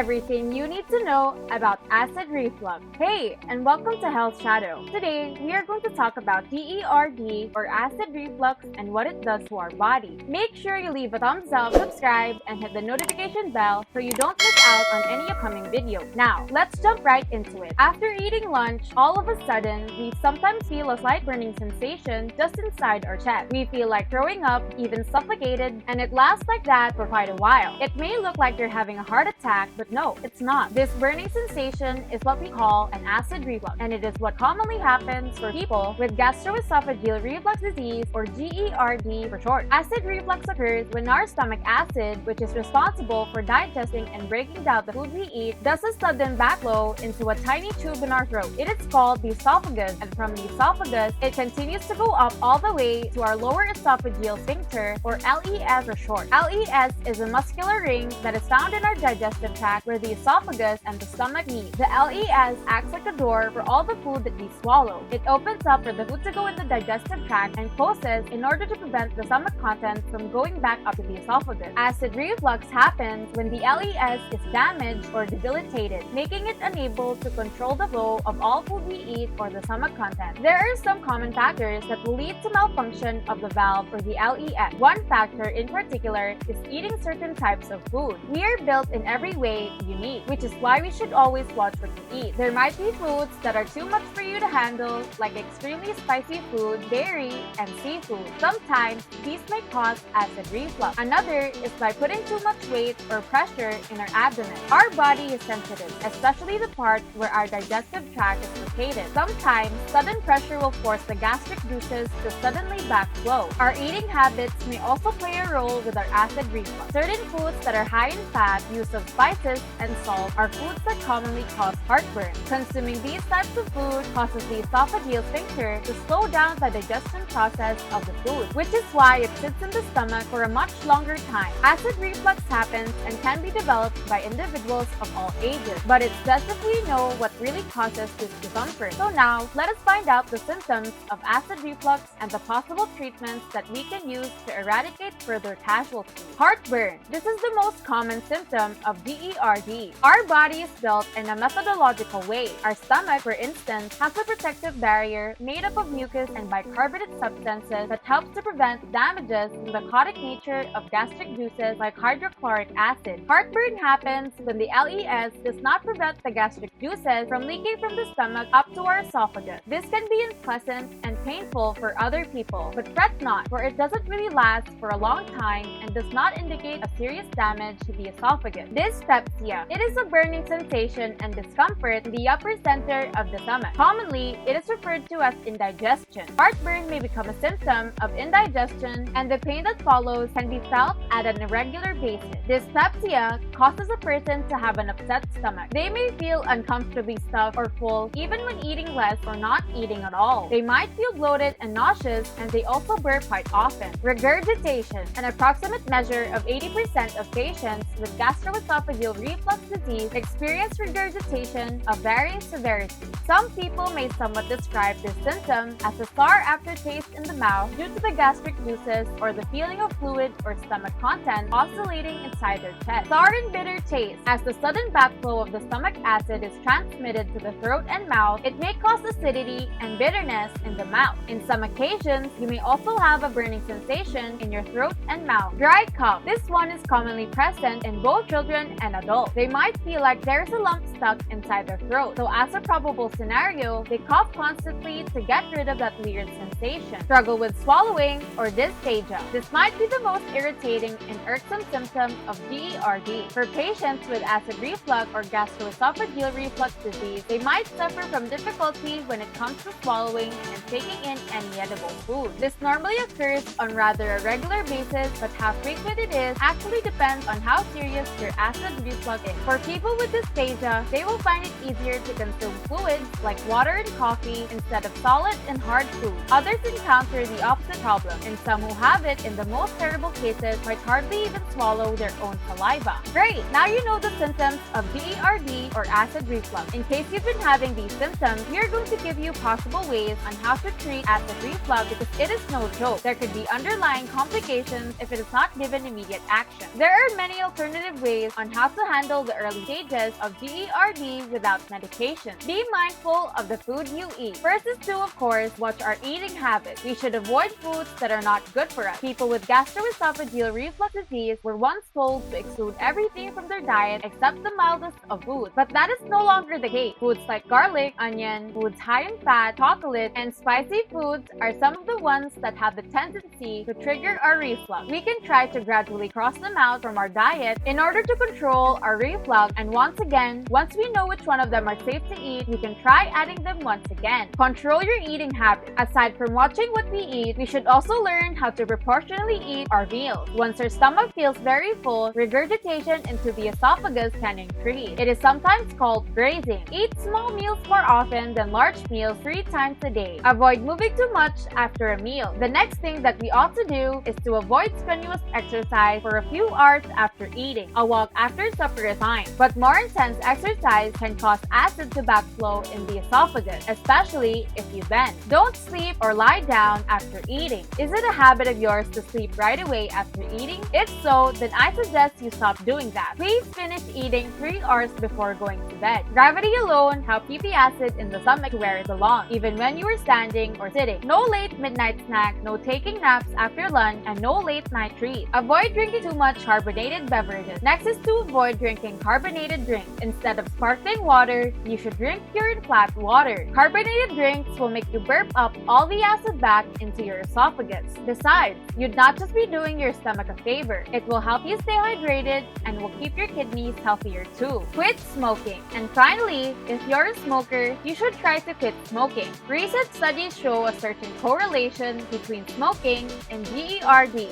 everything you need to know about acid reflux. Hey, and welcome to Health Shadow. Today, we are going to talk about GERD or acid reflux and what it does to our body. Make sure you leave a thumbs up, subscribe, and hit the notification bell so you don't miss out on any upcoming videos. Now, let's jump right into it. After eating lunch, all of a sudden, we sometimes feel a slight burning sensation just inside our chest. We feel like throwing up, even suffocated, and it lasts like that for quite a while. It may look like you're having a heart attack, but no, it's not. This burning sensation is what we call an acid reflux, and it is what commonly happens for people with gastroesophageal reflux disease, or GERD for short. Acid reflux occurs when our stomach acid, which is responsible for digesting and breaking down the food we eat, does a sudden backflow into a tiny tube in our throat. It is called the esophagus, and from the esophagus, it continues to go up all the way to our lower esophageal sphincter, or LES for short. LES is a muscular ring that is found in our digestive tract where the esophagus and the stomach meet. The LES acts like a door for all the food that we swallow. It opens up for the food to go in the digestive tract and closes in order to prevent the stomach contents from going back up to the esophagus. Acid reflux happens when the LES is damaged or debilitated, making it unable to control the flow of all food we eat or the stomach content. There are some common factors that will lead to malfunction of the valve or the LES. One factor in particular is eating certain types of food. We are built in every way unique, which is why we should always watch what we eat. There might be foods that are too much for you to handle, like extremely spicy food, dairy, and seafood. Sometimes these may cause acid reflux. Another is by putting too much weight or pressure in our abdomen. Our body is sensitive, especially the part where our digestive tract is located. Sometimes sudden pressure will force the gastric juices to suddenly backflow. Our eating habits may also play a role with our acid reflux. Certain foods that are high in fat, use of spices, and salt are foods that commonly cause heartburn. Consuming these types of food causes the esophageal sphincter to slow down the digestion process of the food, which is why it sits in the stomach for a much longer time. Acid reflux happens and can be developed by individuals of all ages, but it's best if we know what really causes this discomfort. So now, let us find out the symptoms of acid reflux and the possible treatments that we can use to eradicate further casualties. Heartburn. This is the most common symptom of GERD. Our body is built in a methodological way. Our stomach, for instance, has a protective barrier made up of mucus and bicarbonate substances that helps to prevent damages from the caustic nature of gastric juices like hydrochloric acid. Heartburn happens when the LES does not prevent the gastric juices from leaking from the stomach up to our esophagus. This can be unpleasant and painful for other people, but fret not, for it doesn't really last for a long time and does not indicate a serious damage to the esophagus. Dyspepsia. It is a burning sensation and discomfort in the upper center of the stomach. Commonly, it is referred to as indigestion. Heartburn may become a symptom of indigestion, and the pain that follows can be felt at an irregular basis. Dyspepsia causes a person to have an upset stomach. They may feel uncomfortably stuffed or full even when eating less or not eating at all. They might feel bloated and nauseous, and they also burp quite often. Regurgitation. An approximate measure of 80% of patients with gastroesophageal reflux disease experience regurgitation of varying severity. Some people may somewhat describe this symptom as a sour aftertaste in the mouth due to the gastric juices or the feeling of fluid or stomach content oscillating inside their chest. Sour and bitter taste. As the sudden backflow of the stomach acid is transmitted to the throat and mouth, it may cause acidity and bitterness in the mouth. In some occasions, you may also have a burning sensation in your throat and mouth. Dry cough. This one is commonly present in both children and adults. They might feel like there's a lump stuck inside their throat. So as a probable scenario, they cough constantly to get rid of that weird sensation. Struggle with swallowing or dysphagia. This might be the most irritating and irksome symptom of GERD. For patients with acid reflux or gastroesophageal reflux disease, they might suffer from difficulty when it comes to swallowing and taking in any edible food. This normally occurs on rather a regular basis, but how frequent it is actually depends on how serious your acid reflux is. For people with dysphagia, they will find it easier to consume fluids like water and coffee instead of solid and hard food. Others encounter the opposite problem, and some who have it in the most terrible cases might hardly even swallow their own saliva. Great! Now you know the symptoms of GERD or acid reflux. In case you've been having these symptoms, we are going to give you possible ways on how to treat acid reflux because it is no joke. There could be underlying complications if it is not given immediate action. There are many alternative ways on how to handle the early stages of GERD without medication. Be mindful of the food you eat. First is to, of course, watch our eating habits. We should avoid foods that are not good for us. People with gastroesophageal reflux disease were once told to exclude everything from their diet except the mildest of foods. But that is no longer the case. Foods like garlic, onion, foods high in fat, chocolate, and spicy foods are some of the ones that have the tendency to trigger our reflux. We can try to gradually cross them out from our diet in order to control our reflux, and once again, once we know which one of them are safe to eat, we can try adding them once again. Control your eating habits. Aside from watching what we eat, we should also learn how to proportionally eat our meals. Once our stomach feels very full, regurgitation into the esophagus can increase. It is sometimes called grazing. Eat small meals more often than large meals 3 times a day. Avoid moving too much after a meal. The next thing that we ought to do is to avoid strenuous exercise for a few hours after eating. A walk after supper is fine, but more intense exercise can cause acid to backflow in the esophagus, especially if you bend. Don't sleep or lie down after eating. Is it a habit of yours to sleep right away after eating? If so, then I suggest you stop doing that. Please finish eating 3 hours before going to bed. Gravity alone helps keep the acid in the stomach where it belongs, even when you are standing or sitting. No late midnight snack, no taking naps after lunch, and no late night treats. Avoid drinking too much carbonated beverages. Next is to avoid drinking carbonated drinks. Instead of sparkling water, you should drink pure and flat water. Carbonated drinks will make you burp up all the acid back into your esophagus. Besides, you'd not just be doing your stomach a favor, it will help you stay hydrated and will keep your kidneys healthier too. Quit smoking. And finally, if you're a smoker, you should try to quit smoking. Recent studies show a certain correlation between smoking and GERD.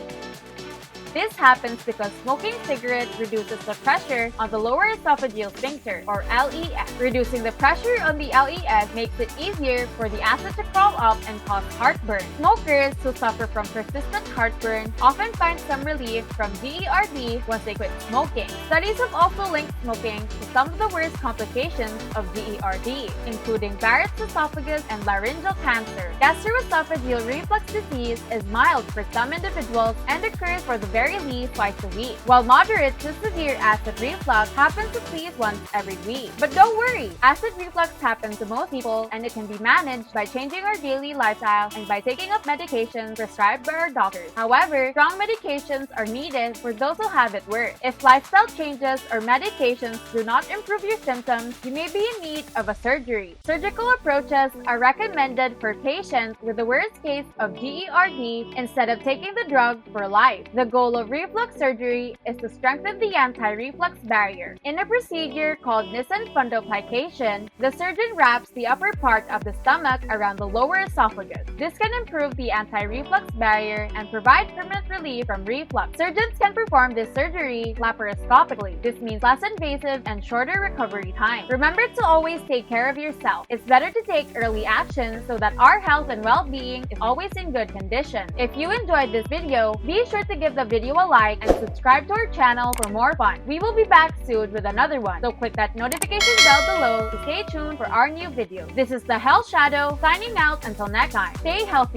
This happens because smoking cigarettes reduces the pressure on the lower esophageal sphincter, or LES. Reducing the pressure on the LES makes it easier for the acid to crawl up and cause heartburn. Smokers who suffer from persistent heartburn often find some relief from GERD once they quit smoking. Studies have also linked smoking to some of the worst complications of GERD, including Barrett's esophagus and laryngeal cancer. Gastroesophageal reflux disease is mild for some individuals and occurs for the very least twice a week, while moderate to severe acid reflux happens at least once every week. But don't worry, acid reflux happens to most people and it can be managed by changing our daily lifestyle and by taking up medications prescribed by our doctors. However, strong medications are needed for those who have it worse. If lifestyle changes or medications do not improve your symptoms, you may be in need of a surgery. Surgical approaches are recommended for patients with the worst case of GERD instead of taking the drug for life. The goal of reflux surgery is to strengthen the anti-reflux barrier. In a procedure called Nissen fundoplication, the surgeon wraps the upper part of the stomach around the lower esophagus. This can improve the anti-reflux barrier and provide permanent relief from reflux. Surgeons can perform this surgery laparoscopically. This means less invasive and shorter recovery time. Remember to always take care of yourself. It's better to take early action so that our health and well-being is always in good condition. If you enjoyed this video, be sure to give the video a like and subscribe to our channel for more fun. We will be back soon with another one, so click that notification bell below to stay tuned for our new video. This is the Health Shadow signing out until next time. Stay healthy.